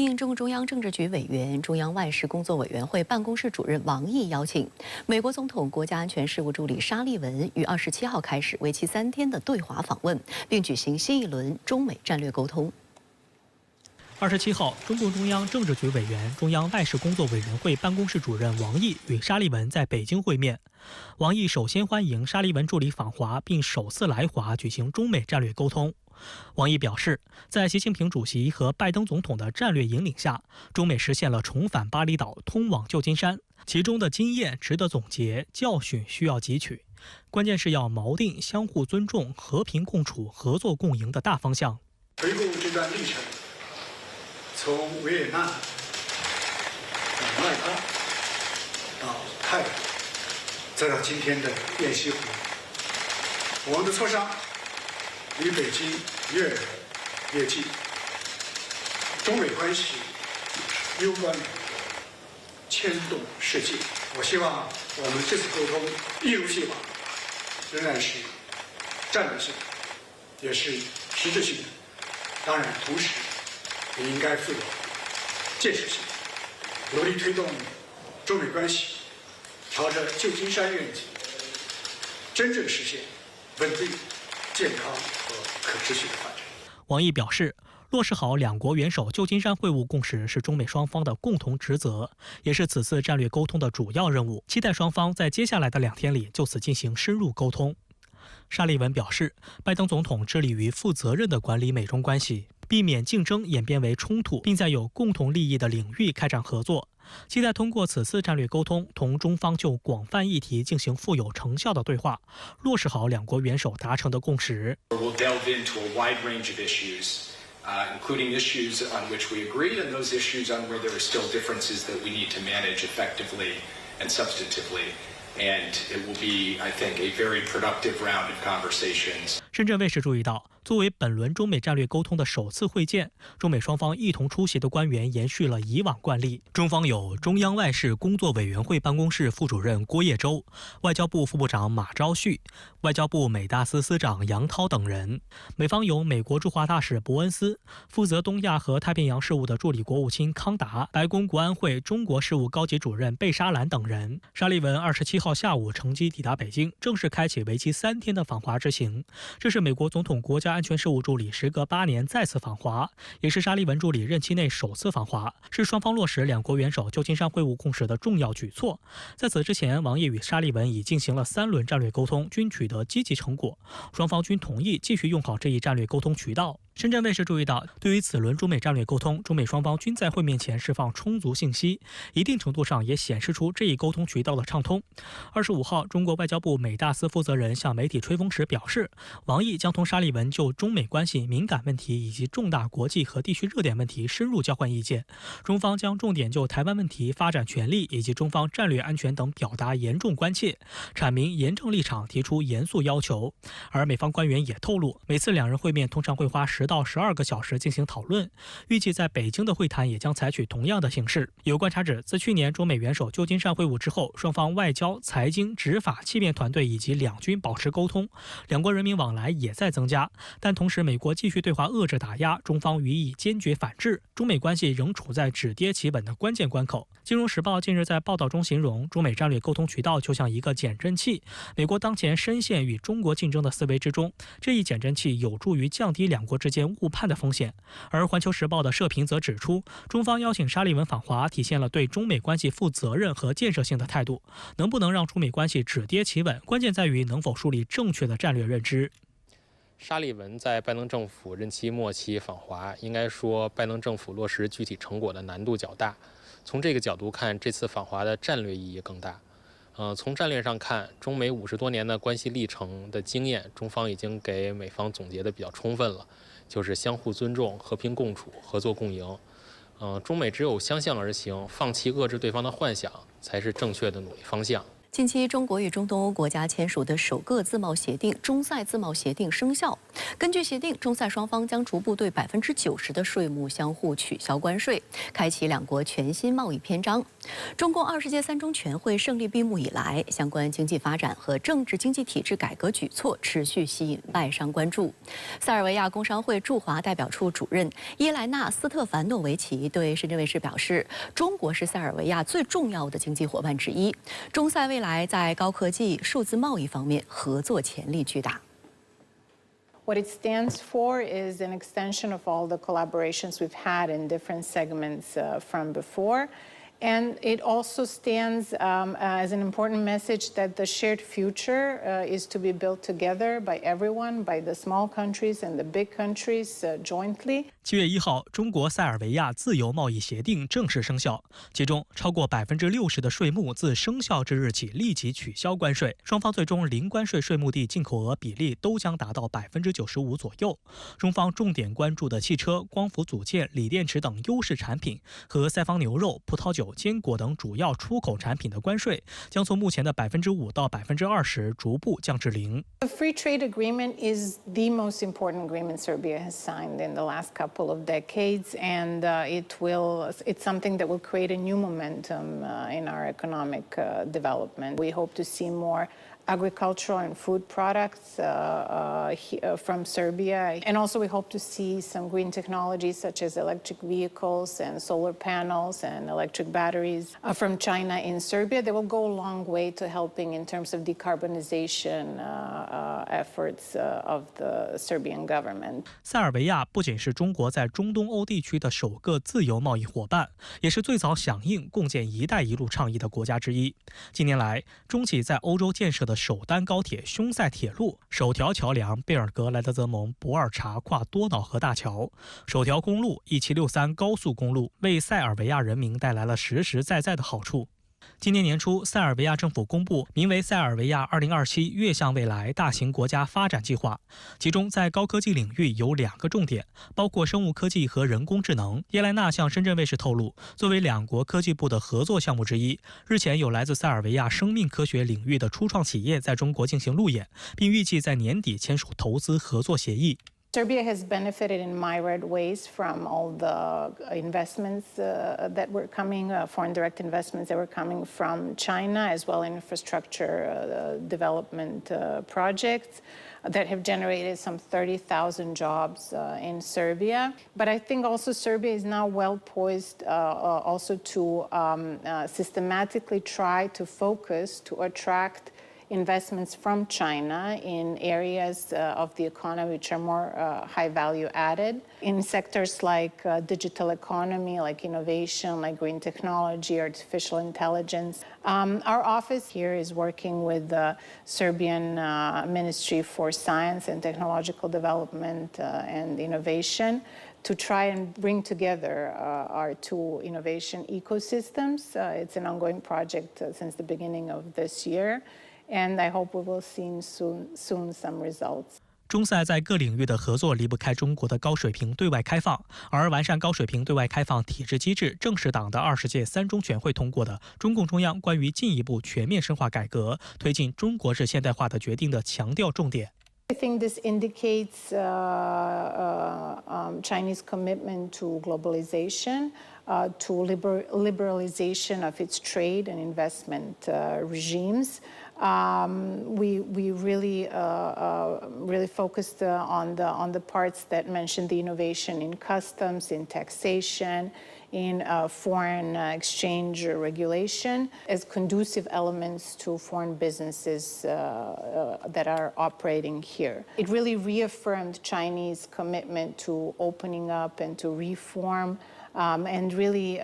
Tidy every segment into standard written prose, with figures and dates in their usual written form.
应中共中央政治局委员、中央外事工作委员会办公室主任王毅邀请，美国总统国家安全事务助理沙利文于27号开始为期3天的对华访问，并举行新一轮中美战略沟通。27号，中共中央政治局委员、中央外事工作委员会办公室主任王毅与沙利文在北京会面。王毅首先欢迎沙利文助理访华，并首次来华举行中美战略沟通。王毅表示，在习近平主席和拜登总统的战略引领下，中美实现了重返巴厘岛、通往旧金山，其中的经验值得总结，教训需要汲取。关键是要锚定相互尊重、和平共处、合作共赢的大方向。回顾这段历程，从维也纳到麦康到泰国，再到今天的雁西湖，我们的磋商离北京越来越近，中美关系攸关美国，牵动世界。我希望我们这次沟通一如既往，仍然是战略性的，也是实质性的。当然，同时也应该富有建设性，努力推动中美关系朝着旧金山愿景真正实现稳定、健康和可持续的发展。王毅表示，落实好两国元首旧金山会晤共识是中美双方的共同职责，也是此次战略沟通的主要任务。期待双方在接下来的2天里就此进行深入沟通。沙利文表示，拜登总统致力于负责任地管理美中关系，避免竞争演变为冲突，并在有共同利益的领域开展合作。期待通过此次战略沟通，同中方就广泛议题进行富有成效的对话，落实好两国元首达成的共识。We'll delve into a wide range of issues, including issues on which we agree and those issues on where there are still differences that we need to manage effectively and substantively. And it will be, I think, a very productive round of conversations. 深圳卫视注意到，作为本轮中美战略沟通的首次会见，中美双方一同出席的官员延续了以往惯例。中方有中央外事工作委员会办公室副主任郭业洲、外交部副部长马朝旭、外交部美大司司长杨涛等人；美方有美国驻华大使伯恩斯、负责东亚和太平洋事务的助理国务卿康达、白宫国安会中国事务高级主任贝沙兰等人。沙利文27号下午乘机抵达北京，正式开启为期3天的访华之行。这是美国总统国家安全事务助理时隔8年再次访华，也是沙利文助理任期内首次访华，是双方落实两国元首旧金山会晤共识的重要举措。在此之前，王毅与沙利文已进行了3轮战略沟通，均取得积极成果，双方均同意继续用好这一战略沟通渠道。深圳卫视注意到，对于此轮中美战略沟通，中美双方均在会面前释放充足信息，一定程度上也显示出这一沟通渠道的畅通。25号，中国外交部美大司负责人向媒体吹风时表示，王毅将同沙利文就中美关系敏感问题以及重大国际和地区热点问题深入交换意见，中方将重点就台湾问题、发展权利以及中方战略安全等表达严重关切，阐明严正立场，提出严肃要求。而美方官员也透露，每次两人会面通常会花10到12个小时进行讨论，预计在北京的会谈也将采取同样的形式。有观察指，自去年中美元首旧金山会晤之后，双方外交、财经、执法、气辩团队以及两军保持沟通，两国人民往来也在增加。但同时，美国继续对华遏制打压，中方予以坚决反制，中美关系仍处在止跌企稳的关键关口。金融时报近日在报道中形容，中美战略沟通渠道就像一个减震器，美国当前深陷与中国竞争的思维之中，这一减震器有助于降低两国之间误判的风险。而环球时报的社评则指出，中方邀请沙利文访华，体现了对中美关系负责任和建设性的态度。能不能让中美关系止跌企稳，关键在于能否树立正确的战略认知。沙利文在拜登政府任期末期访华，应该说拜登政府落实具体成果的难度较大。从这个角度看，这次访华的战略意义更大。从战略上看，中美50多年的关系历程的经验，中方已经给美方总结的比较充分了，就是相互尊重、和平共处、合作共赢。中美只有相向而行，放弃遏制对方的幻想，才是正确的努力方向。近期，中国与中东欧国家签署的首个自贸协定——中塞自贸协定生效。根据协定，中塞双方将逐步对90%的税目相互取消关税，开启两国全新贸易篇章。中共20届3中全会胜利闭幕以来，相关经济发展和政治经济体制改革举措持续吸引外商关注。塞尔维亚工商会驻华代表处主任耶莱娜·斯特凡诺维奇对深圳卫视表示：“中国是塞尔维亚最重要的经济伙伴之一，中塞未来在高科技、数字贸易方面合作潜力巨大。” What it stands for is an extension of all the collaborations we've had in different segments from before. And it also stands as an important message that the shared future is to be built together by everyone, by the small countries and the big countries jointly. 7月1号，中国塞尔维亚自由贸易协定正式生效，其中超过60%的税目自生效之日起立即取消关税，双方最终零关税税目地进口额比例都将达到95%左右。中方重点关注的汽车、光伏组件、锂电池等优势产品和塞方牛肉、葡萄酒、坚果等主要出口产品的关税将从目前的5%到20%逐步降至0%。The free trade agreement is the most important agreement Serbia has signed in the last couple of decades, and it's something that will create a new momentum in our economic development. We hope to see more agricultural and food products from Serbia. And also we hope to see some green technologies such as electric vehicles and solar panels and electric batteries from China in Serbia. They will go a long way to helping in terms of decarbonization efforts of the Serbian government. 塞尔维亚不仅是中国在中东欧地区的首个自由贸易伙伴，也是最早响应共建“一带一路”倡议的国家之一。近年来，中企在欧洲建设的首单高铁匈塞铁路、首条桥梁贝尔格莱德泽蒙博尔察跨多瑙河大桥、首条公路1763高速公路，为塞尔维亚人民带来了实实在在的好处。今年年初，塞尔维亚政府公布名为《塞尔维亚2027跃向未来大型国家发展计划》，其中在高科技领域有2个重点，包括生物科技和人工智能。耶莱娜向深圳卫视透露，作为两国科技部的合作项目之一，日前有来自塞尔维亚生命科学领域的初创企业在中国进行路演，并预计在年底签署投资合作协议。Serbia has benefited in myriad ways from all the investments that were coming, foreign direct investments that were coming from China, as well as infrastructure development projects that have generated some 30,000 jobs in Serbia. But I think also Serbia is now well poised also to systematically try to focus to attract investments from China in areas of the economy which are more high value added, in sectors like digital economy, like innovation, like green technology, artificial intelligence. Our office here is working with the Serbian Ministry for Science and Technological Development and Innovation to try and bring together our two innovation ecosystems. It's an ongoing project since the beginning of this year. And I hope we will see soon some results. 中塞在各领域的合作离不开中国的高水平对外开放，而完善高水平对外开放体制机制，正是党的20届3中全会通过的中共中央关于进一步全面深化改革、推进中国式现代化的决定的强调重点。I think this indicates Chinese commitment to globalization, to liberalization of its trade and investment regimes. We really focused on the parts that mentioned the innovation in customs, in taxation, in foreign exchange regulation as conducive elements to foreign businesses that are operating here. It really reaffirmed Chinese commitment to opening up and to reform, and really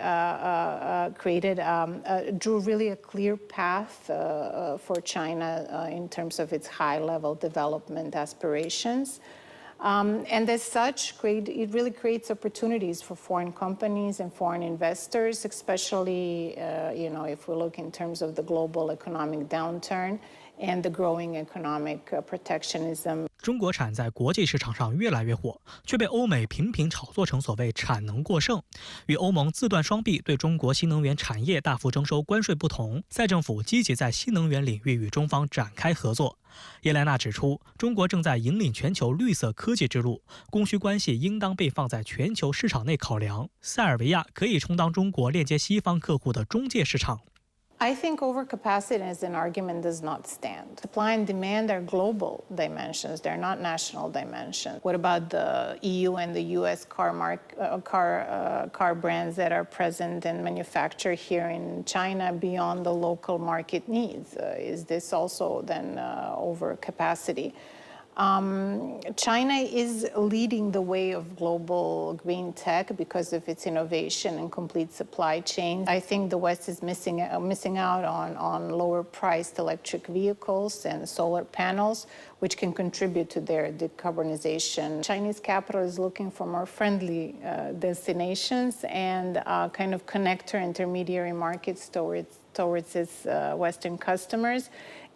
drew really a clear path for China in terms of its high-level development aspirations. And as such, it really creates opportunities for foreign companies and foreign investors, especially, if we look in terms of the global economic downturn and the growing economic protectionism. 中国产在国际市场上越来越火，却被欧美频频炒作成所谓产能过剩。与欧盟自断双臂对中国新能源产业大幅征收关税不同，赛政府积极在新能源领域与中方展开合作。叶莱娜指出，中国正在引领全球绿色科技之路，供需关系应当被放在全球市场内考量。塞尔维亚可以充当中国链接西方客户的中介市场。I think overcapacity as an argument does not stand. Supply and demand are global dimensions. They're not national dimensions. What about the EU and the US car brands that are present and manufacture here in China beyond the local market needs? Is this also then overcapacity? China is leading the way of global green tech because of its innovation and complete supply chain. I think the West is missing out on lower-priced electric vehicles and solar panels, which can contribute to their decarbonization. Chinese capital is looking for more friendly destinations and kind of connector intermediary markets towards its Western customers.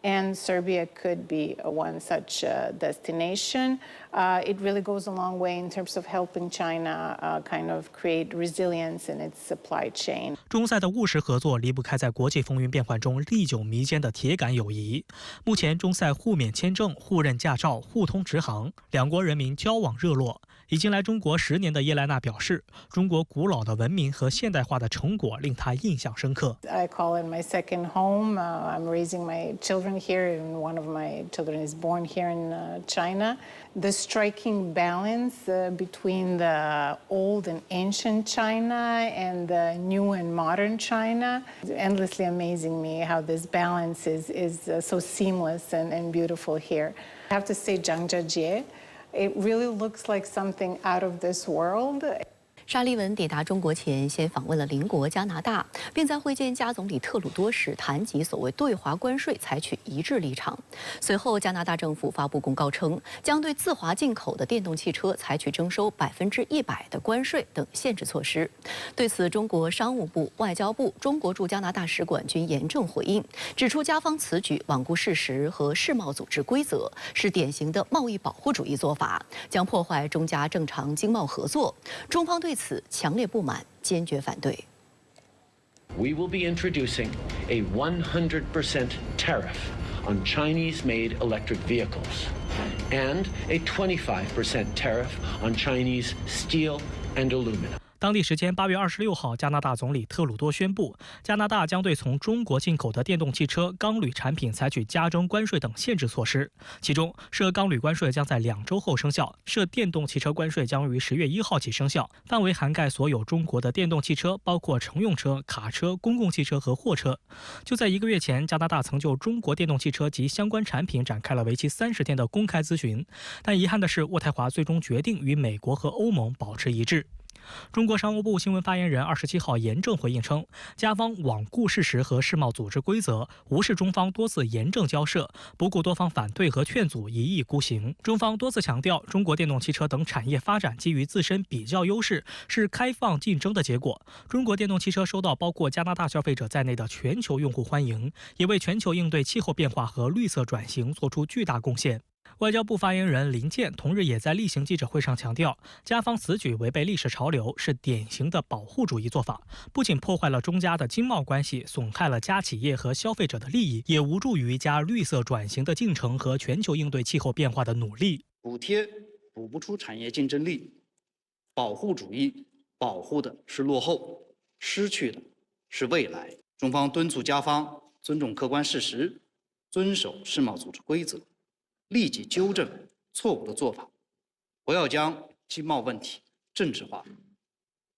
And Serbia could be one such destination. It really goes a long way in terms of helping China kind of create resilience in its supply chain. 中塞的务实合作离不开在国际风云变幻中历久弥坚的铁杆友谊。目前，中塞互免签证、互认驾照、互通直航，两国人民交往热络。已经来中国10年的叶莱娜表示，中国古老的文明和现代化的成果令她印象深刻。I call it my second home. I'm raising my children here, and one of my children is born here in China. The striking balance between the old and ancient China and the new and modern China, endlessly amazing me how this balance is so seamless and beautiful here. I have to say, Zhangjiajie. It really looks like something out of this world. 沙利文抵达中国前，先访问了邻国加拿大，并在会见加总理特鲁多时谈及所谓对华关税采取一致立场。随后，加拿大政府发布公告称，将对自华进口的电动汽车采取征收100%的关税等限制措施。对此，中国商务部、外交部、中国驻加拿大使馆均严正回应，指出加方此举罔顾事实和世贸组织规则，是典型的贸易保护主义做法，将破坏中加正常经贸合作。中方对此强烈不满，坚决反对。We will be introducing a 100% tariff on Chinese-made electric vehicles and a 25% tariff on Chinese steel and aluminum. 当地时间8月26号，加拿大总理特鲁多宣布，加拿大将对从中国进口的电动汽车、钢铝产品采取加征关税等限制措施。其中，涉钢铝关税将在2周后生效，涉电动汽车关税将于10月1号起生效，范围涵盖所有中国的电动汽车，包括乘用车、卡车、公共汽车和货车。就在1个月前，加拿大曾就中国电动汽车及相关产品展开了为期30天的公开咨询，但遗憾的是，渥太华最终决定与美国和欧盟保持一致。中国商务部新闻发言人27号严正回应称，加方罔顾事实和世贸组织规则，无视中方多次严正交涉，不顾多方反对和劝阻，一意孤行。中方多次强调，中国电动汽车等产业发展基于自身比较优势，是开放竞争的结果。中国电动汽车受到包括加拿大消费者在内的全球用户欢迎，也为全球应对气候变化和绿色转型做出巨大贡献。外交部发言人林健同日也在例行记者会上强调，加方此举违背历史潮流，是典型的保护主义做法，不仅破坏了中加的经贸关系，损害了加企业和消费者的利益，也无助于加绿色转型的进程和全球应对气候变化的努力。补贴补不出产业竞争力，保护主义保护的是落后，失去的是未来。中方敦促加方尊重客观事实，遵守世贸组织规则，立即纠正错误的做法，不要将经贸问题政治化。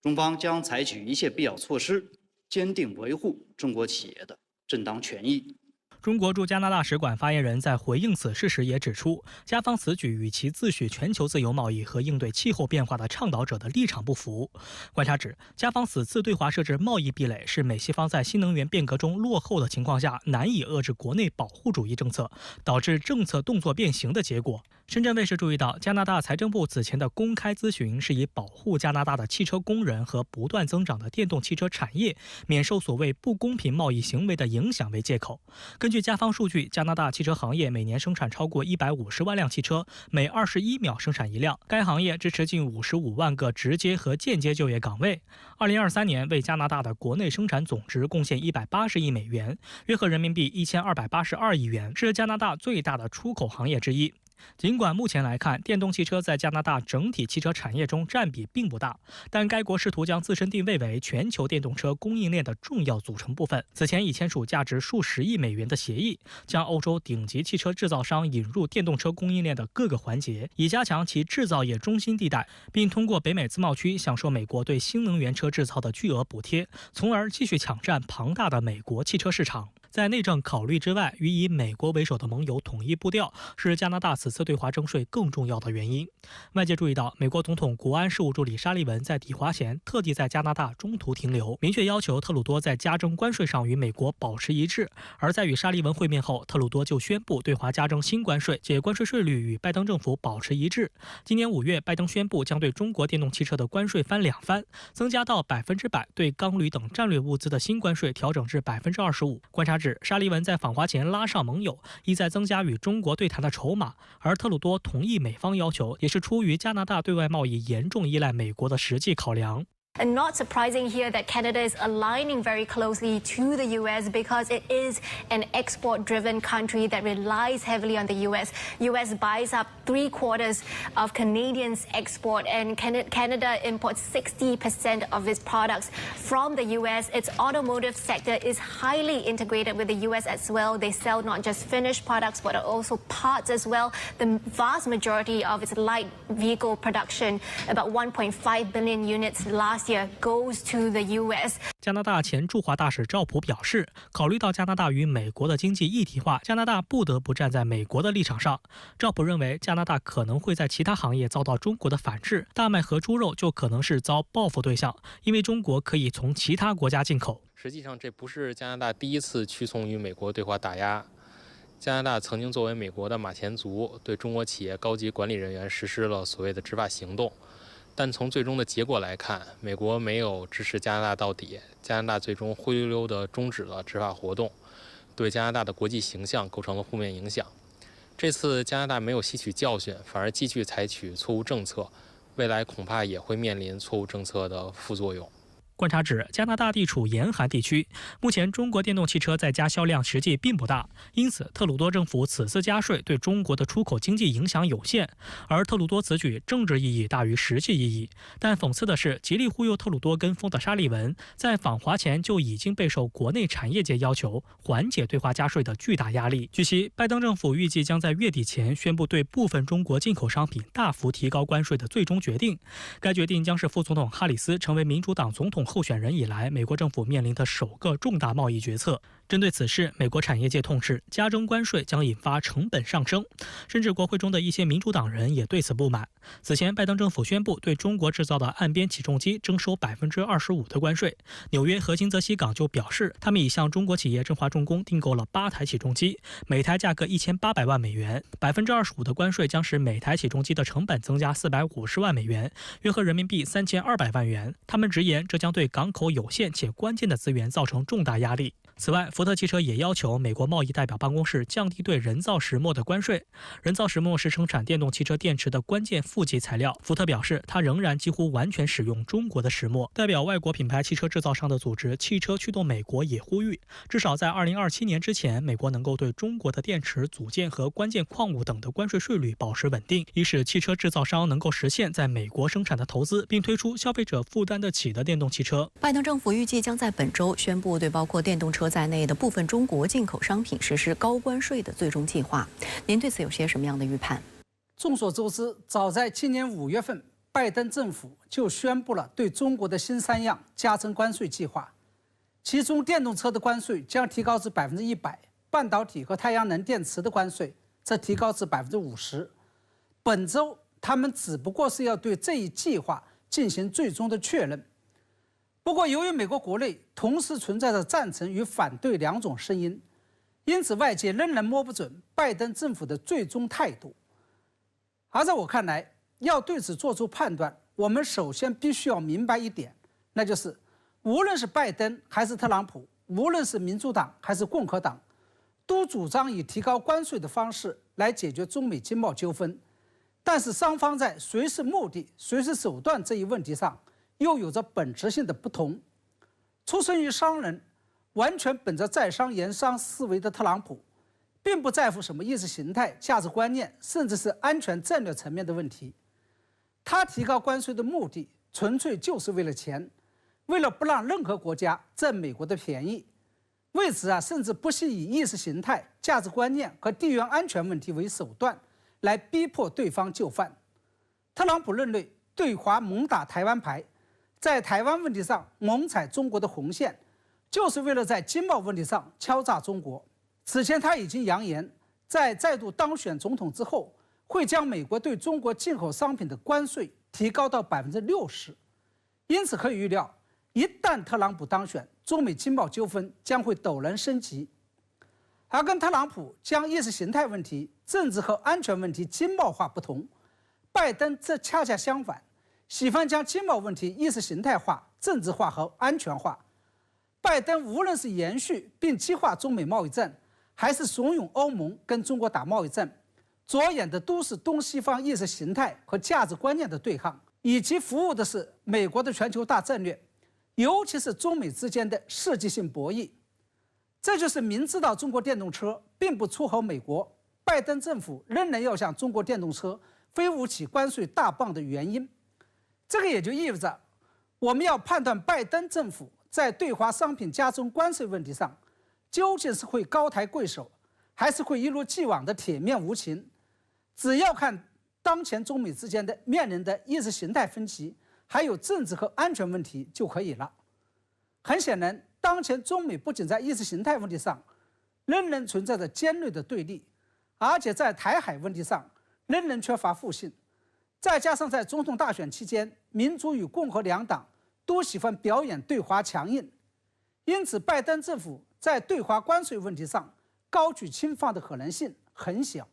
中方将采取一切必要措施，坚定维护中国企业的正当权益。中国驻加拿大使馆发言人在回应此事时也指出，加方此举与其自诩全球自由贸易和应对气候变化的倡导者的立场不符。观察指，加方此次对华设置贸易壁垒，是美西方在新能源变革中落后的情况下难以遏制国内保护主义政策，导致政策动作变形的结果。深圳卫视注意到，加拿大财政部此前的公开咨询是以保护加拿大的汽车工人和不断增长的电动汽车产业免受所谓不公平贸易行为的影响为借口。根据加方数据，加拿大汽车行业每年生产超过150万辆汽车，每21秒生产一辆。该行业支持近55万个直接和间接就业岗位。2023年为加拿大的国内生产总值贡献180亿美元，约合人民币1282亿元，是加拿大最大的出口行业之一。尽管目前来看，电动汽车在加拿大整体汽车产业中占比并不大，但该国试图将自身定位为全球电动车供应链的重要组成部分。此前已签署价值数十亿美元的协议，将欧洲顶级汽车制造商引入电动车供应链的各个环节，以加强其制造业中心地带，并通过北美自贸区享受美国对新能源车制造的巨额补贴，从而继续抢占庞大的美国汽车市场。在内政考虑之外，与以美国为首的盟友统一步调，是加拿大此次对华征税更重要的原因。外界注意到，美国总统国安事务助理沙利文在抵华前特地在加拿大中途停留，明确要求特鲁多在加征关税上与美国保持一致。而在与沙利文会面后，特鲁多就宣布对华加征新关税，且关税税率与拜登政府保持一致。今年5月，拜登宣布将对中国电动汽车的关税翻2番，增加到100%，对钢铝等战略物资的新关税调整至25%。观察指，沙利文在访华前拉上盟友，意在增加与中国对谈的筹码，而特鲁多同意美方要求，也是出于加拿大对外贸易严重依赖美国的实际考量。And not surprising here that Canada is aligning very closely to the U.S. because it is an export-driven country that relies heavily on the U.S. U.S. buys up 3/4 of Canadians' export, and Canada imports 60% of its products from the U.S. Its automotive sector is highly integrated with the U.S. as well. They sell not just finished products but also parts as well. The vast majority of its light vehicle production, about 1.5 billion units last year, goes to the U.S. 加拿大前驻华大使赵普表示，考虑到加拿大与美国的经济一体化，加拿大不得不站在美国的立场上。赵普认为，加拿大可能会在其他行业遭到中国的反制，大麦和猪肉就可能是遭报复对象，因为中国可以从其他国家进口。实际上，这不是加拿大第一次屈从于美国对华打压。加拿大曾经作为美国的马前卒，对中国企业高级管理人员实施了所谓的执法行动。但从最终的结果来看，美国没有支持加拿大到底，加拿大最终灰溜溜地终止了执法活动，对加拿大的国际形象构成了负面影响。这次加拿大没有吸取教训，反而继续采取错误政策，未来恐怕也会面临错误政策的副作用。观察指，加拿大地处严寒地区，目前中国电动汽车在加销量实际并不大，因此特鲁多政府此次加税对中国的出口经济影响有限。而特鲁多此举政治意义大于实际意义。但讽刺的是，极力忽悠特鲁多跟风的沙利文，在访华前就已经备受国内产业界要求缓解对华加税的巨大压力。据悉，拜登政府预计将在月底前宣布对部分中国进口商品大幅提高关税的最终决定。该决定将是副总统哈里斯成为民主党总统候选人以来，美国政府面临的首个重大贸易决策。针对此事，美国产业界痛斥加征关税将引发成本上升，甚至国会中的一些民主党人也对此不满。此前，拜登政府宣布对中国制造的岸边起重机征收25%的关税。纽约和新泽西港就表示，他们已向中国企业振华重工订购了8台起重机，每台价格1800万美元。25%的关税将使每台起重机的成本增加450万美元，约合人民币3200万元。他们直言，这将对港口有限且关键的资源造成重大压力。此外，福特汽车也要求美国贸易代表办公室降低对人造石墨的关税。人造石墨是生产电动汽车电池的关键负极材料。福特表示，它仍然几乎完全使用中国的石墨。代表外国品牌汽车制造商的组织汽车驱动美国也呼吁，至少在2027年之前，美国能够对中国的电池组件和关键矿物等的关税税率保持稳定，以使汽车制造商能够实现在美国生产的投资，并推出消费者负担得起的电动汽车。拜登政府预计将在本周宣布对包括电动车在内的部分中国进口商品实施高关税的最终计划。您对此有些什么样的预判？众所周知，早在今年5月份，拜登政府就宣布了对中国的新3样加征关税计划，其中电动车的关税将提高至100%，半导体和太阳能电池的关税则提高至50%。本周他们只不过是要对这一计划进行最终的确认。不过，由于美国国内同时存在着赞成与反对2种声音，因此外界仍然摸不准拜登政府的最终态度。而在我看来，要对此做出判断，我们首先必须要明白一点，那就是无论是拜登还是特朗普，无论是民主党还是共和党，都主张以提高关税的方式来解决中美经贸纠纷，但是双方在谁是目的、谁是手段这一问题上又有着本质性的不同。出身于商人、完全本着在商言商思维的特朗普，并不在乎什么意识形态、价值观念，甚至是安全战略层面的问题。他提高关税的目的，纯粹就是为了钱，为了不让任何国家占美国的便宜。为此甚至不惜以意识形态、价值观念和地缘安全问题为手段，来逼迫对方就范。特朗普认为，对华猛打台湾牌，在台湾问题上猛踩中国的红线，就是为了在经贸问题上敲诈中国。此前他已经扬言，在再度当选总统之后，会将美国对中国进口商品的关税提高到60%。因此可以预料，一旦特朗普当选，中美经贸纠纷将会陡然升级。而跟特朗普将意识形态问题、政治和安全问题经贸化不同，拜登则恰恰相反，喜欢将经贸问题意识形态化、政治化和安全化。拜登无论是延续并激化中美贸易战，还是怂恿欧盟跟中国打贸易战，着眼的都是东西方意识形态和价值观念的对抗，以及服务的是美国的全球大战略，尤其是中美之间的世纪性博弈。这就是明知道中国电动车并不出口美国，拜登政府仍然要向中国电动车飞舞起关税大棒的原因。这个也就意味着，我们要判断拜登政府在对华商品加征关税问题上，究竟是会高抬贵手，还是会一如既往的铁面无情，只要看当前中美之间的面临的意识形态分歧，还有政治和安全问题就可以了。很显然，当前中美不仅在意识形态问题上仍然存在着尖锐的对立，而且在台海问题上仍然缺乏互信。再加上在总统大选期间，民主与共和两党都喜欢表演对华强硬，因此拜登政府在对华关税问题上高举轻放的可能性很小。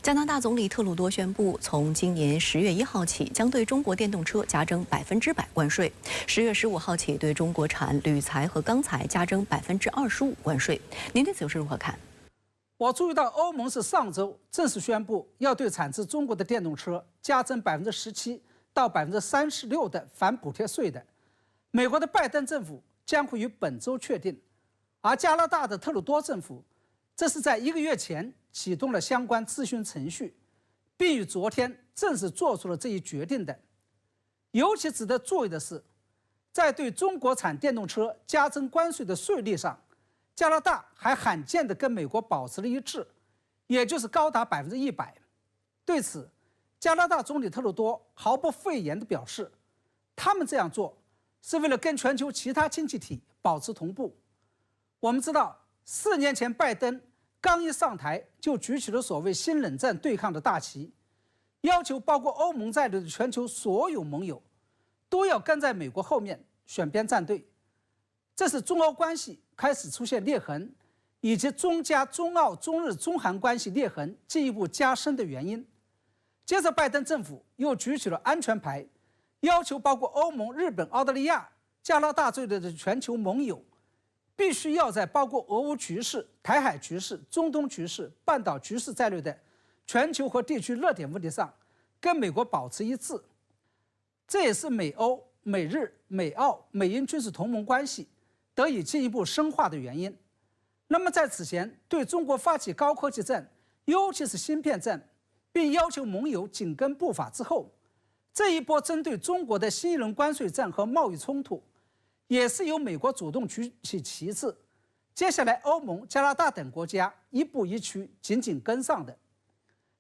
加拿大总理特鲁多宣布，从今年10月1号起，将对中国电动车加征100%关税；10月15号起，对中国产铝材和钢材加征25%关税。您对此又是如何看？我注意到欧盟是上周正式宣布要对产自中国的电动车加征17%到36%的反补贴税的。美国的拜登政府将会于本周确定，而加拿大的特鲁多政府这是在1个月前启动了相关咨询程序，并于昨天正式做出了这一决定的。尤其值得注意的是，在对中国产电动车加征关税的税率上，加拿大还罕见地跟美国保持了一致，也就是高达100%。对此，加拿大总理特鲁多毫不讳言地表示，他们这样做是为了跟全球其他经济体保持同步。我们知道，4年前拜登刚一上台就举起了所谓新冷战对抗的大旗，要求包括欧盟在内的全球所有盟友都要跟在美国后面选边站队。这是中欧关系开始出现裂痕，以及中加、中澳、中日、中韩关系裂痕进一步加深的原因。接着，拜登政府又举起了安全牌，要求包括欧盟、日本、澳大利亚、加拿大在内的全球盟友，必须要在包括俄乌局势、台海局势、中东局势、半岛局势在内的全球和地区热点问题上，跟美国保持一致。这也是美欧、美日、美澳、美英军事同盟关系得以进一步深化的原因。那么在此前对中国发起高科技战，尤其是芯片战，并要求盟友紧跟步伐之后，这一波针对中国的新一轮关税战和贸易冲突，也是由美国主动举起旗帜，接下来欧盟、加拿大等国家一步一趋紧紧跟上的。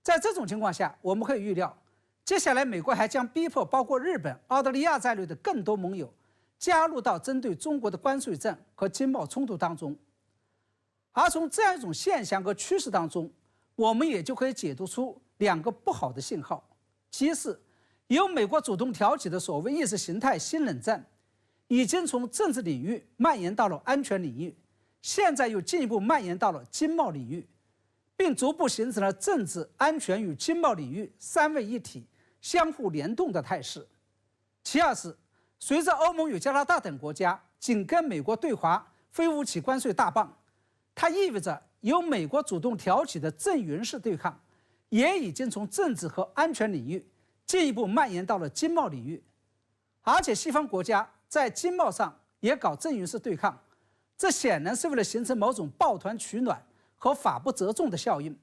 在这种情况下，我们可以预料，接下来美国还将逼迫包括日本、澳大利亚在内的更多盟友加入到针对中国的关税战和经贸冲突当中。而从这样一种现象和趋势当中，我们也就可以解读出2个不好的信号，其是由美国主动挑起的所谓意识形态新冷战，已经从政治领域蔓延到了安全领域，现在又进一步蔓延到了经贸领域，并逐步形成了政治、安全与经贸领域三位一体、相互联动的态势。其二是，随着欧盟与加拿大等国家紧跟美国对华非武器关税大棒，它意味着由美国主动挑起的阵营式对抗，也已经从政治和安全领域进一步蔓延到了经贸领域。而且西方国家在经贸上也搞阵营式对抗，这显然是为了形成某种抱团取暖和法不责众的效应，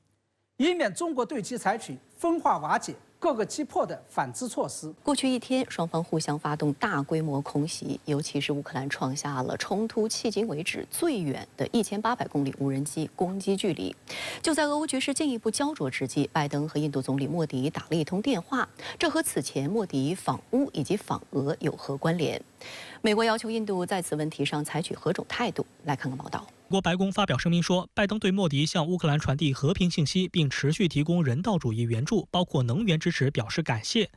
以免中国对其采取分化瓦解、各个击破的反制措施。过去一天，双方互相发动大规模空袭，尤其是乌克兰创下了冲突迄今为止最远的1800公里无人机攻击距离。就在俄乌局势进一步焦灼之际，拜登和印度总理莫迪打了一通电话，这和此前莫迪访乌以及访俄有何关联？美国要求印度在此问题上采取何种态度？来看看报道。美国白宫发表声明说，拜登对莫迪向乌克兰传递和平信息，并持续提供人道主义援助，包括能源支持，表示感谢。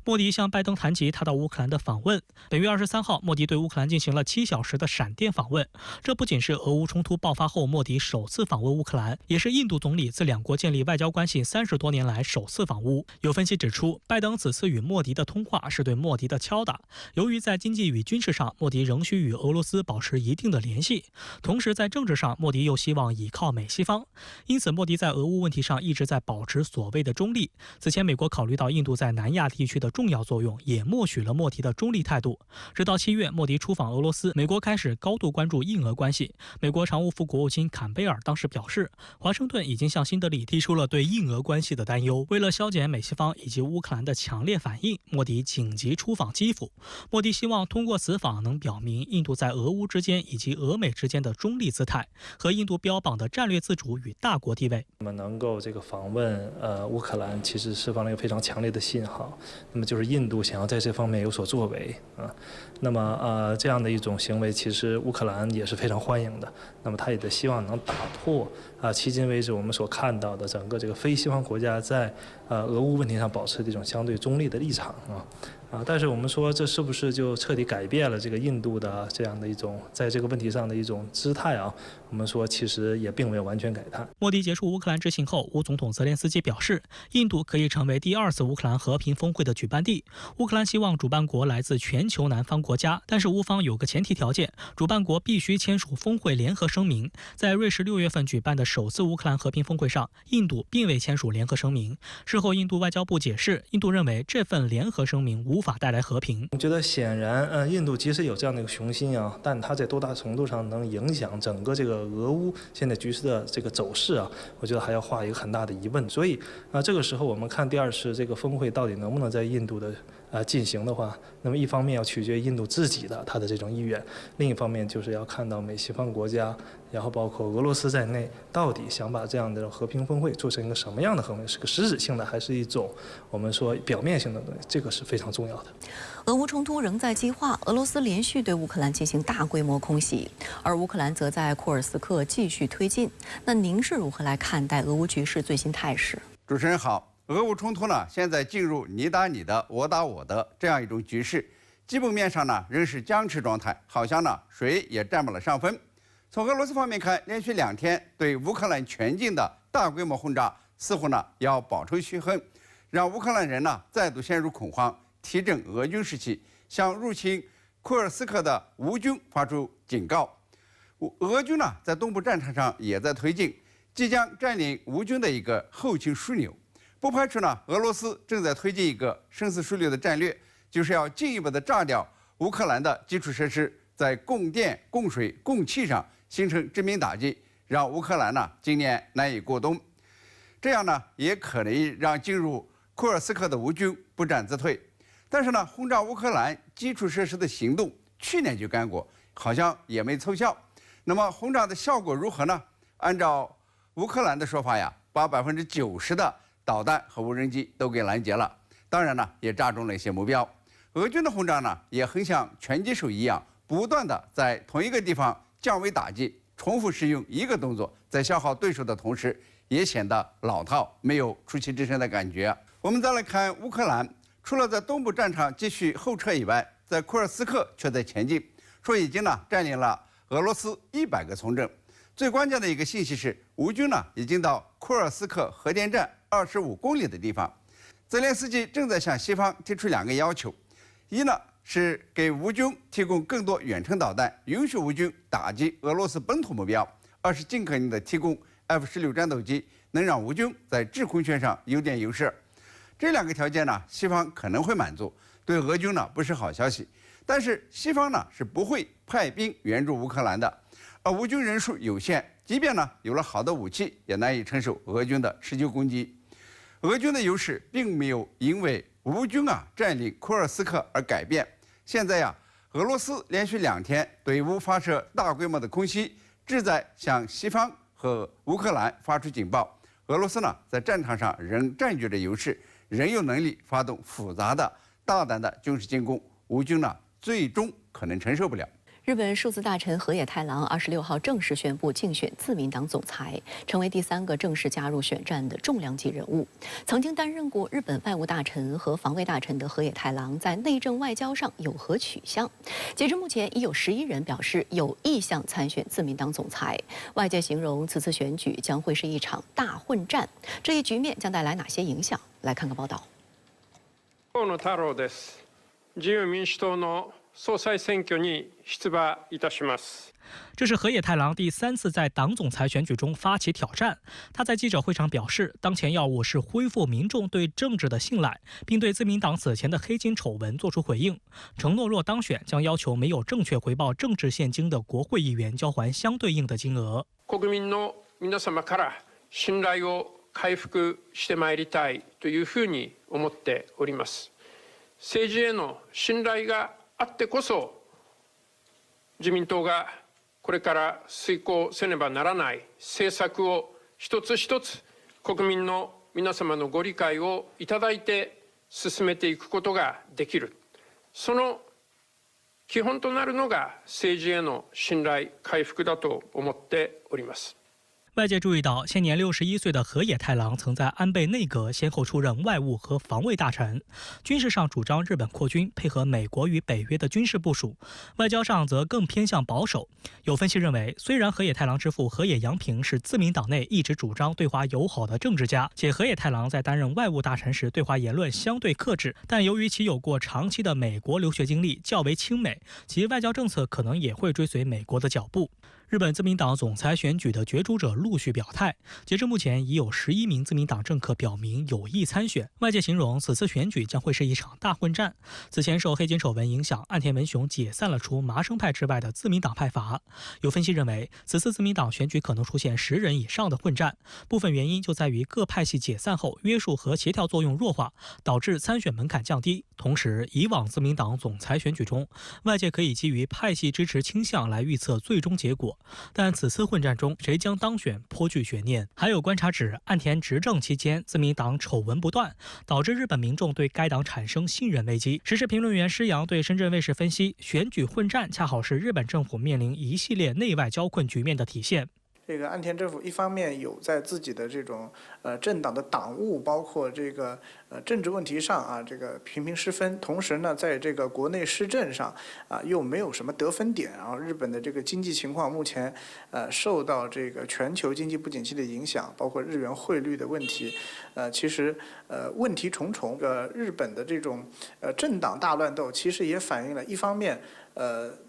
莫迪向拜登谈及他到乌克兰的访问。本月23号，莫迪对乌克兰进行了7小时的闪电访问。这不仅是俄乌冲突爆发后莫迪首次访问乌克兰，也是印度总理自两国建立外交关系30多年来首次访乌。有分析指出，拜登此次与莫迪的通话是对莫迪的敲打。由于在经济与军事上，莫迪仍需与俄罗斯保持一定的联系，同时在政治上，莫迪又希望倚靠美西方，因此莫迪在俄乌问题上一直在保持所谓的中立。此前，美国考虑到印度在南亚地区的重要作用，也默许了莫迪的中立态度。直到7月，莫迪出访俄罗斯，美国开始高度关注印俄关系。美国常务副国务卿坎贝尔当时表示，华盛顿已经向新德里提出了对印俄关系的担忧。为了消减美西方以及乌克兰的强烈反应，莫迪紧急出访基辅。莫迪希望通过此访能表明印度在俄乌之间以及俄美之间的中立姿态和印度标榜的战略自主与大国地位。那么能够这个访问乌克兰，其实释放了一个非常强烈的信号。那么就是印度想要在这方面有所作为啊。那么这样的一种行为，其实乌克兰也是非常欢迎的。那么他也希望能打破迄今为止我们所看到的整个这个非西方国家在俄乌问题上保持这种相对中立的立场但是我们说，这是不是就彻底改变了这个印度的这样的一种在这个问题上的一种姿态我们说其实也并没有完全改变。莫迪结束乌克兰之行后，乌总统泽连斯基表示，印度可以成为第2次乌克兰和平峰会的举办地。乌克兰希望主办国来自全球南方国家，但是乌方有个前提条件，主办国必须签署峰会联合声明。在瑞士6月份举办的首次乌克兰和平峰会上，印度并未签署联合声明。事后，印度外交部解释，印度认为这份联合声明无法带来和平。我觉得显然，印度即使有这样的一个雄心但它在多大程度上能影响整个这个俄乌现在局势的这个走势我觉得还要画一个很大的疑问。所以这个时候我们看第2次这个峰会到底能不能在印度的进行的话，那么一方面要取决于印度自己的它的这种意愿，另一方面就是要看到美西方国家，然后包括俄罗斯在内，到底想把这样的和平峰会做成一个什么样的峰会，是个实质性的，还是一种我们说表面性的东西，这个是非常重要的。俄乌冲突仍在激化，俄罗斯连续对乌克兰进行大规模空袭，而乌克兰则在库尔斯克继续推进。那您是如何来看待俄乌局势最新态势？主持人好。俄乌冲突呢，现在进入你打你的，我打我的这样一种局势，基本面上呢仍是僵持状态，好像呢谁也占不了上风。从俄罗斯方面看，连续2天对乌克兰全境的大规模轰炸，似乎呢要报仇雪恨，让乌克兰人呢再度陷入恐慌，提振俄军士气，向入侵库尔斯克的乌军发出警告。俄军呢在东部战场上也在推进，即将占领乌军的一个后勤枢纽。不排除呢，俄罗斯正在推进一个深思熟虑的战略，就是要进一步的炸掉乌克兰的基础设施，在供电、供水、供气上形成致命打击，让乌克兰呢今年难以过冬。这样呢，也可能让进入库尔斯克的乌军不战自退。但是呢，轰炸乌克兰基础设施的行动去年就干过，好像也没奏效。那么轰炸的效果如何呢？按照乌克兰的说法呀，把90%的导弹和无人机都给拦截了，当然呢，也炸中了一些目标。俄军的轰炸呢，也很像拳击手一样，不断的在同一个地方降维打击，重复使用一个动作，在消耗对手的同时，也显得老套，没有出奇制胜的感觉。我们再来看乌克兰，除了在东部战场继续后撤以外，在库尔斯克却在前进，说已经呢占领了俄罗斯100个村镇。最关键的一个信息是，吴军呢已经到库尔斯克核电站25公里的地方。泽连斯基正在向西方提出2个要求：一呢是给吴军提供更多远程导弹，允许吴军打击俄罗斯本土目标；二是尽可能的提供 F-16战斗机，能让吴军在制空权上有点优势。这2个条件呢，西方可能会满足，对俄军呢不是好消息。但是西方呢是不会派兵援助乌克兰的。而吴军人数有限，即便呢有了好的武器，也难以承受俄军的持久攻击。俄军的优势并没有因为吴军占领库尔斯克而改变。现在俄罗斯连续2天对乌发射大规模的空袭，旨在向西方和乌克兰发出警报。俄罗斯呢在战场上仍占据着优势，仍有能力发动复杂的、大胆的军事进攻。吴军呢最终可能承受不了。日本数字大臣河野太郎26号正式宣布竞选自民党总裁，成为第3个正式加入选战的重量级人物。曾经担任过日本外务大臣和防卫大臣的河野太郎，在内政外交上有何取向？截至目前，已有11人表示有意向参选自民党总裁。外界形容此次选举将会是一场大混战，这一局面将带来哪些影响？来看个报道。河野太郎です。自由民主党の総裁選挙に出馬いたします。这是河野太郎第3次在党总裁选举中发起挑战。他在记者会上表示，当前要务是恢复民众对政治的信赖，并对自民党此前的黑金丑闻作出回应。承诺若当选，将要求没有正确回报政治现金的国会议员交还相对应的金额。国民の皆様から信頼を回復してまいりたいというふうに思っております。政治への信頼があってこそ、自民党がこれから遂行せねばならない政策を一つ一つ国民の皆様のご理解をいただいて進めていくことができる。その基本となるのが政治への信頼回復だと思っております。外界注意到，现年61岁的河野太郎曾在安倍内阁先后出任外务和防卫大臣，军事上主张日本扩军，配合美国与北约的军事部署；外交上则更偏向保守。有分析认为，虽然河野太郎之父河野洋平是自民党内一直主张对华友好的政治家，且河野太郎在担任外务大臣时对华言论相对克制，但由于其有过长期的美国留学经历，较为亲美，其外交政策可能也会追随美国的脚步。日本自民党总裁选举的角逐者陆续表态，截至目前已有11名自民党政客表明有意参选。外界形容此次选举将会是一场大混战。此前受黑金丑闻影响，岸田文雄解散了除麻生派之外的自民党派阀。有分析认为，此次自民党选举可能出现10人以上的混战，部分原因就在于各派系解散后约束和协调作用弱化，导致参选门槛降低。同时，以往自民党总裁选举中，外界可以基于派系支持倾向来预测最终结果。但此次混战中，谁将当选颇具悬念。还有观察指，岸田执政期间，自民党丑闻不断，导致日本民众对该党产生信任危机。时事评论员施洋对深圳卫视分析，选举混战恰好是日本政府面临一系列内外交困局面的体现。这个岸田政府一方面有在自己的这种政党的党务，包括这个政治问题上这个频频失分，同时呢，在这个国内施政上又没有什么得分点。然后日本的这个经济情况目前受到这个全球经济不景气的影响，包括日元汇率的问题，其实问题重重。日本的这种政党大乱斗，其实也反映了一方面。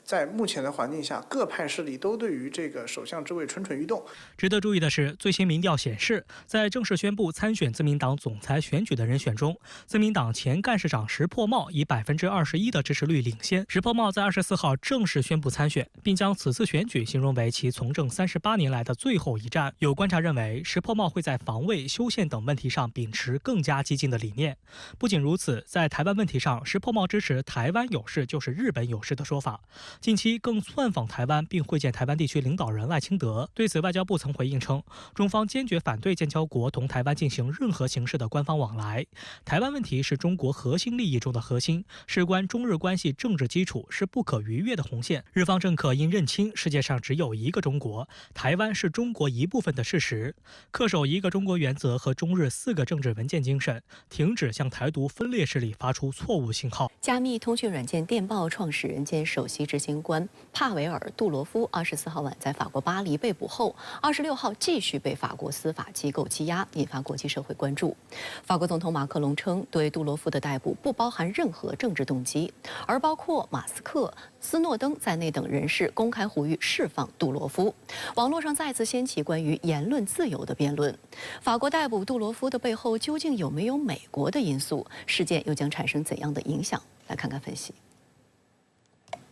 在目前的环境下，各派势力都对于这个首相之位蠢蠢欲动。值得注意的是，最新民调显示，在正式宣布参选自民党总裁选举的人选中，自民党前干事长石破茂以21%的支持率领先。石破茂在24号正式宣布参选，并将此次选举形容为其从政38年来的最后一战。有观察认为，石破茂会在防卫、修宪等问题上秉持更加激进的理念。不仅如此，在台湾问题上，石破茂支持台湾有事就是日本有事的说法。近期更窜访台湾，并会见台湾地区领导人赖清德。对此，外交部曾回应称，中方坚决反对建交国同台湾进行任何形式的官方往来。台湾问题是中国核心利益中的核心，事关中日关系政治基础，是不可逾越的红线。日方政客应认清世界上只有一个中国，台湾是中国一部分的事实，恪守一个中国原则和中日4个政治文件精神，停止向台独分裂势力发出错误信号。加密通讯软件电报创始人兼首席执行新官帕维尔·杜罗夫24号晚在法国巴黎被捕后，26号继续被法国司法机构羁押，引发国际社会关注。法国总统马克龙称，对杜罗夫的逮捕不包含任何政治动机，而包括马斯克、斯诺登在内等人士公开呼吁释放杜罗夫。网络上再次掀起关于言论自由的辩论。法国逮捕杜罗夫的背后究竟有没有美国的因素？事件又将产生怎样的影响？来看看分析。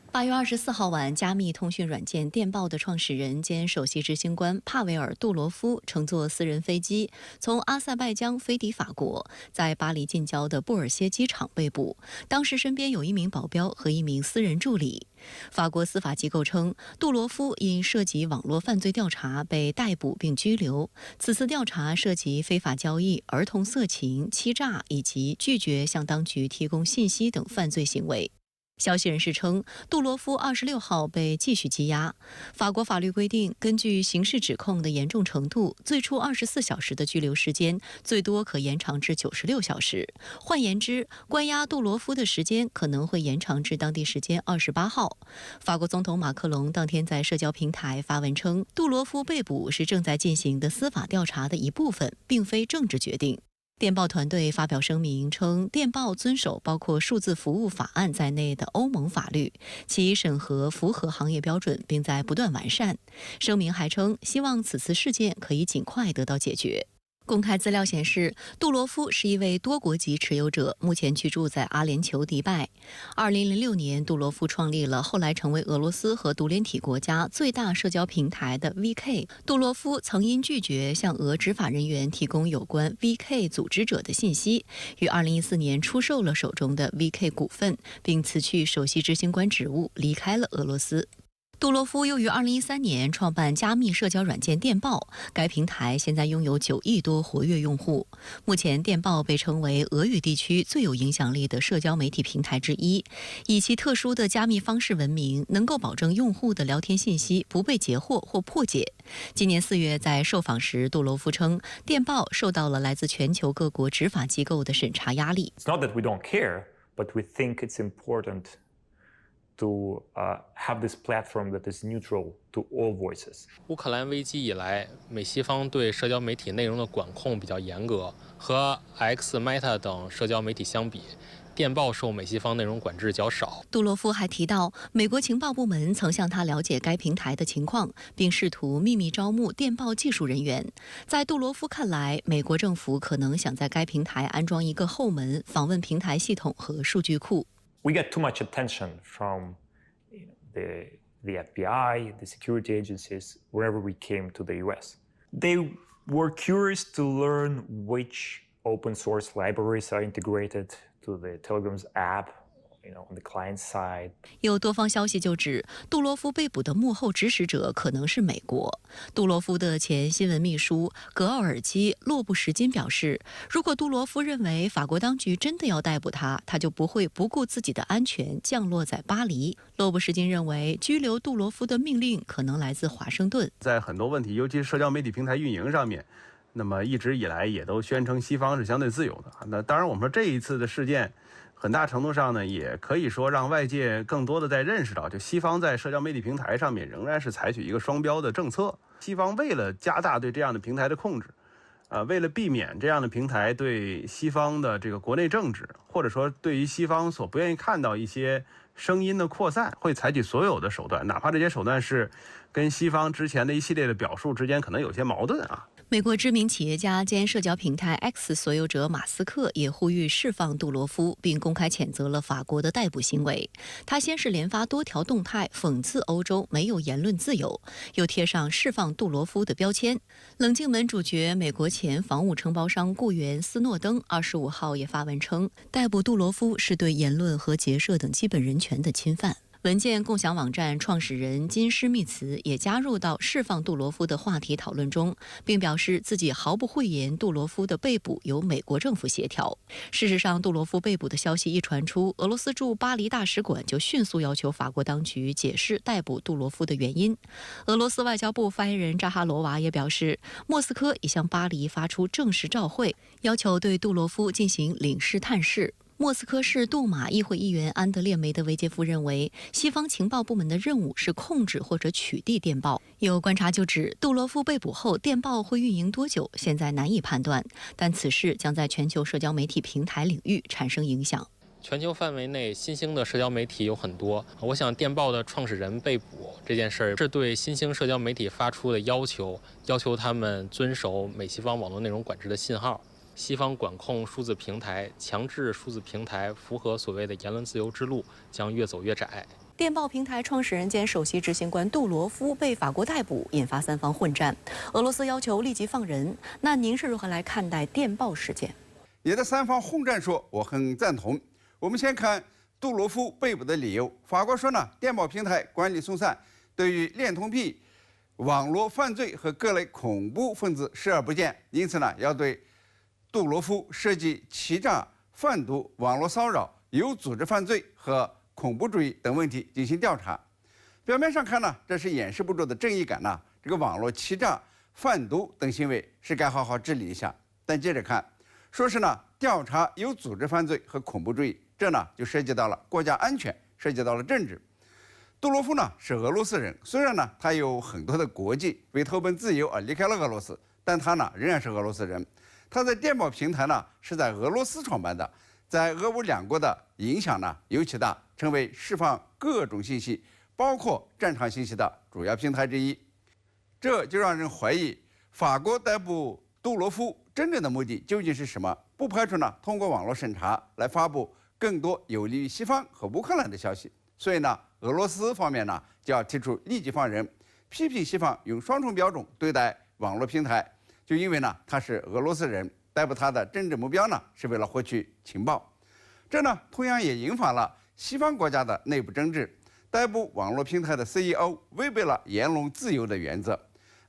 8月24号晚，加密通讯软件电报的创始人兼首席执行官帕维尔·杜罗夫乘坐私人飞机从阿塞拜疆飞抵法国，在巴黎近郊的布尔歇机场被捕。当时身边有一名保镖和一名私人助理。法国司法机构称，杜罗夫因涉及网络犯罪调查被逮捕并拘留。此次调查涉及非法交易、儿童色情、欺诈以及拒绝向当局提供信息等犯罪行为。消息人士称，杜罗夫26号被继续羁押。法国法律规定，根据刑事指控的严重程度，最初24小时的拘留时间最多可延长至96小时。换言之，关押杜罗夫的时间可能会延长至当地时间28号。法国总统马克龙当天在社交平台发文称，杜罗夫被捕是正在进行的司法调查的一部分，并非政治决定。电报团队发表声明称，电报遵守包括数字服务法案在内的欧盟法律，其审核符合行业标准，并在不断完善。声明还称，希望此次事件可以尽快得到解决。公开资料显示，杜罗夫是一位多国籍持有者，目前居住在阿联酋迪拜。2006年，杜罗夫创立了后来成为俄罗斯和独联体国家最大社交平台的 VK。杜罗夫曾因拒绝向俄执法人员提供有关 VK 组织者的信息，于2014年出售了手中的 VK 股份，并辞去首席执行官职务，离开了俄罗斯。杜罗夫又于2013年创办加密社交软件电报，该平台现在拥有9亿多活跃用户。目前，电报被称为俄语地区最有影响力的社交媒体平台之一，以其特殊的加密方式闻名，能够保证用户的聊天信息不被截获或破解。今年4月在受访时，杜罗夫称，电报受到了来自全球各国执法机构的审查压力。It's not that we don't care, but we think it's important to have this platform that is neutral to all voices. 乌克兰危机以来，美西方对社交媒体内容的管控比较严格，和 X、Meta 等社交媒体相比，电报受美西方内容管制较少。杜罗夫还提到，美国情报部门曾向他了解该平台的情况，并试图秘密招募电报技术人员。在杜罗夫看来，美国政府可能想在该平台安装一个后门，访问平台系统和数据库。We get too much attention from the FBI, the security agencies, wherever we came to the US. They were curious to learn which open source libraries are integrated to the Telegram's app, on the client side. 有多方消息就指，杜罗夫被捕的幕后指使者可能是美国。杜罗夫的前新闻秘书格奥尔基·洛布什金表示，如果杜罗夫认为法国当局真的要逮捕他，他就不会不顾自己的安全降落在巴黎。洛布什金认为，拘留杜罗夫的命令可能来自华盛顿。在很多问题，尤其是社交媒体平台运营上面，那么一直以来也都宣称西方是相对自由的。那当然，我们说这一次的事件，很大程度上呢，也可以说让外界更多的在认识到，就西方在社交媒体平台上面仍然是采取一个双标的政策。西方为了加大对这样的平台的控制，为了避免这样的平台对西方的这个国内政治，或者说对于西方所不愿意看到一些声音的扩散，会采取所有的手段，哪怕这些手段是跟西方之前的一系列的表述之间可能有些矛盾啊。美国知名企业家兼社交平台 X 所有者马斯克也呼吁释放杜罗夫，并公开谴责了法国的逮捕行为。他先是连发多条动态讽刺欧洲没有言论自由，又贴上释放杜罗夫的标签。冷静门主角美国前防务承包商雇员斯诺登25号也发文称，逮捕杜罗夫是对言论和结社等基本人权的侵犯。文件共享网站创始人金施密茨也加入到释放杜罗夫的话题讨论中，并表示自己毫不讳言杜罗夫的被捕由美国政府协调。事实上，杜罗夫被捕的消息一传出，俄罗斯驻巴黎大使馆就迅速要求法国当局解释逮捕杜罗夫的原因。俄罗斯外交部发言人扎哈罗娃也表示，莫斯科已向巴黎发出正式照会，要求对杜罗夫进行领事探视。莫斯科市杜马议会议员安德烈·梅德韦杰夫认为，西方情报部门的任务是控制或者取缔电报。有观察就指，杜罗夫被捕后，电报会运营多久，现在难以判断，但此事将在全球社交媒体平台领域产生影响。全球范围内新兴的社交媒体有很多，我想电报的创始人被捕这件事儿是对新兴社交媒体发出的要求他们遵守美西方网络内容管制的信号。西方管控数字平台，强制数字平台符合所谓的言论自由之路将越走越窄。电报平台创始人兼首席执行官杜罗夫被法国逮捕，引发三方混战。俄罗斯要求立即放人。那您是如何来看待电报事件？你的三方混战说，我很赞同。我们先看杜罗夫被捕的理由。法国说呢，电报平台管理松散，对于恋童癖、网络犯罪和各类恐怖分子视而不见，因此呢，要对杜罗夫涉及欺诈、贩毒、网络骚扰、有组织犯罪和恐怖主义等问题进行调查。表面上看呢，这是掩饰不住的正义感呐，这个网络欺诈、贩毒等行为是该好好治理一下。但接着看，说是呢调查有组织犯罪和恐怖主义，这呢就涉及到了国家安全，涉及到了政治。杜罗夫呢是俄罗斯人，虽然呢他有很多的国籍，为投奔自由而离开了俄罗斯，但他呢仍然是俄罗斯人。他在电报平台呢是在俄罗斯创办的，在俄乌两国的影响呢尤其大，成为释放各种信息，包括战场信息的主要平台之一。这就让人怀疑法国逮捕杜罗夫真正的目的究竟是什么？不排除呢通过网络审查来发布更多有利于西方和乌克兰的消息。所以呢，俄罗斯方面呢就要提出立即放人，批评西方用双重标准对待网络平台。就因为呢他是俄罗斯人，逮捕他的政治目标呢是为了获取情报。这呢同样也引发了西方国家的内部争执。逮捕网络平台的 CEO 违背了言论自由的原则。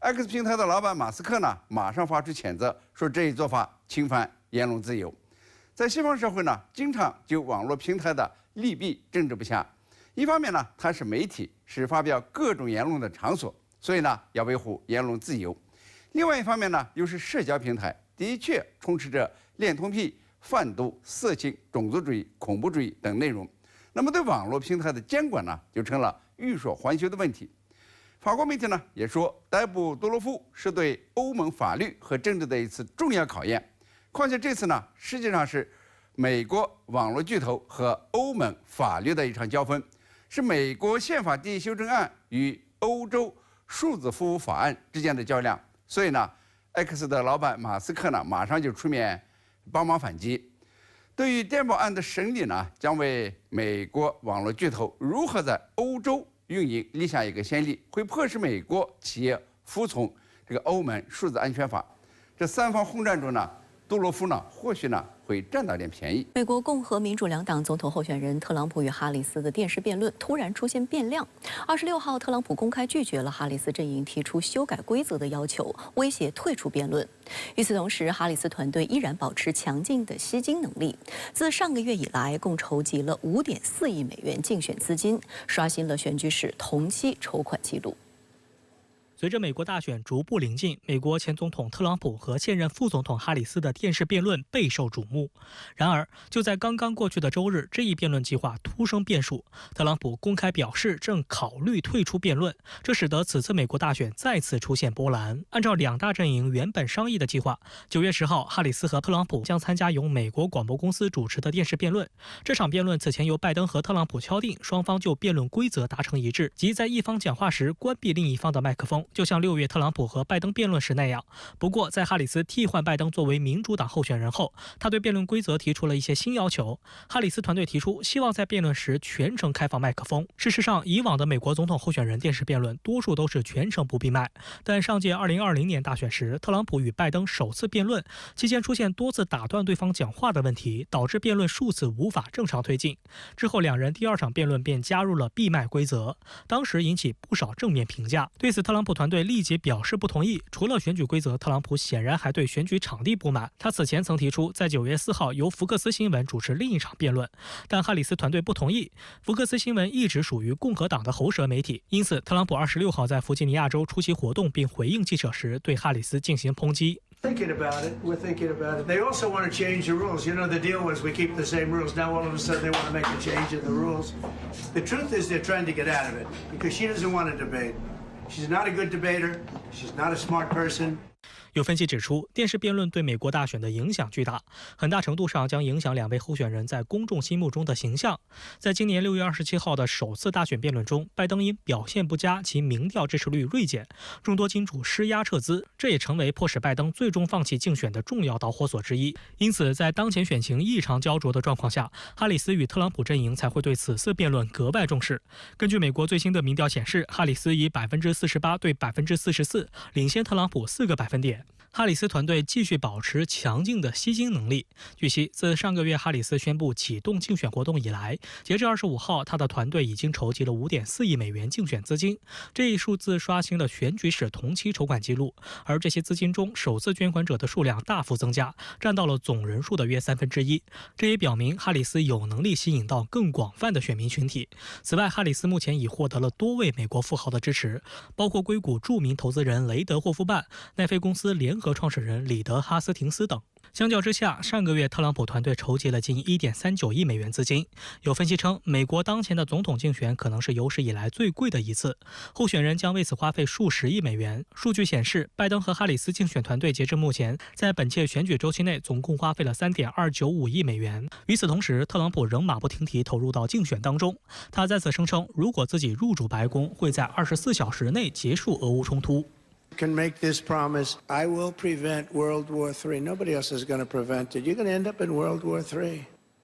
X 平台的老板马斯克呢马上发出谴责，说这一做法侵犯言论自由。在西方社会呢，经常就网络平台的利弊争执不下。一方面呢，它是媒体，是发表各种言论的场所，所以呢要维护言论自由。另外一方面呢，又是社交平台，的确充斥着恋童癖、贩毒、色情、种族主义、恐怖主义等内容。那么对网络平台的监管呢，就成了欲说还休的问题。法国媒体呢也说，逮捕杜罗夫是对欧盟法律和政治的一次重要考验。况且这次呢，实际上是美国网络巨头和欧盟法律的一场交锋，是美国宪法第一修正案与欧洲数字服务法案之间的较量。所以呢 ，X 的老板马斯克呢，马上就出面帮忙反击。对于电报案的审理呢，将为美国网络巨头如何在欧洲运营立下一个先例，会迫使美国企业服从这个欧盟数字安全法。这三方混战中呢，杜罗夫呢，或许呢会占到点便宜。美国共和民主两党总统候选人特朗普与哈里斯的电视辩论突然出现变量。26号，特朗普公开拒绝了哈里斯阵营提出修改规则的要求，威胁退出辩论。与此同时，哈里斯团队依然保持强劲的吸金能力，自上个月以来，共筹集了5.4亿美元竞选资金，刷新了选举史同期筹款纪录。随着美国大选逐步临近，美国前总统特朗普和现任副总统哈里斯的电视辩论备受瞩目。然而，就在刚刚过去的周日，这一辩论计划突生变数。特朗普公开表示正考虑退出辩论，这使得此次美国大选再次出现波澜。按照两大阵营原本商议的计划，9月10号，哈里斯和特朗普将参加由美国广播公司主持的电视辩论。这场辩论此前由拜登和特朗普敲定，双方就辩论规则达成一致，即在一方讲话时关闭另一方的麦克风。就像6月特朗普和拜登辩论时那样。不过，在哈里斯替换拜登作为民主党候选人后，他对辩论规则提出了一些新要求。哈里斯团队提出，希望在辩论时全程开放麦克风。事实上，以往的美国总统候选人电视辩论多数都是全程不闭麦，但上届2020年大选时，特朗普与拜登首次辩论期间出现多次打断对方讲话的问题，导致辩论数次无法正常推进。之后，两人第二场辩论便加入了闭麦规则，当时引起不少正面评价。对此，特朗普团队立即表示不同意。除了选举规则，特朗普显然还对选举场地不满。他此前曾提出在9月4号由福克斯新闻主持另一场辩论，但哈里斯团队不同意。福克斯新闻一直属于共和党的喉舌媒体，因此特朗普26号在弗吉尼亚州出席活动并回应记者时，对哈里斯进行抨击。Thinking about it. We're thinking about it. They also want to change the rules. You know, the deal was we keep the same rules. Now all of a sudden they want to make a change in the rules. The truth is they're trying to get out of it because she doesn't want to debate. She's not a good debater. She's not a smart person. 有分析指出，电视辩论对美国大选的影响巨大，很大程度上将影响两位候选人在公众心目中的形象。在今年6月27号的首次大选辩论中，拜登因表现不佳，其民调支持率锐减，众多金主施压撤资，这也成为迫使拜登最终放弃竞选的重要导火索之一。因此，在当前选情异常焦灼的状况下，哈里斯与特朗普阵营才会对此次辩论格外重视。根据美国最新的民调显示，哈里斯以48%对44%领先特朗普4个百分点。哈里斯团队继续保持强劲的吸金能力。据悉，自上个月哈里斯宣布启动竞选活动以来，截至25号，他的团队已经筹集了5.4亿美元竞选资金，这一数字刷新了选举史同期筹款记录。而这些资金中，首次捐款者的数量大幅增加，占到了总人数的约1/3。这也表明哈里斯有能力吸引到更广泛的选民群体。此外，哈里斯目前已获得了多位美国富豪的支持，包括硅谷著名投资人雷德霍夫曼、奈飞公司联合创始人里德哈斯廷斯等。相较之下，上个月特朗普团队筹集了近1.39亿美元资金。有分析称，美国当前的总统竞选可能是有史以来最贵的一次，候选人将为此花费数十亿美元。数据显示，拜登和哈里斯竞选团队截至目前，在本届选举周期内总共花费了3.295亿美元。与此同时，特朗普仍马不停蹄投入到竞选当中。他再次声称，如果自己入主白宫，会在24小时内结束俄乌冲突。Can make this promise, I will prevent World War III. Nobody else is going to prevent it. You're going to end up in World War III.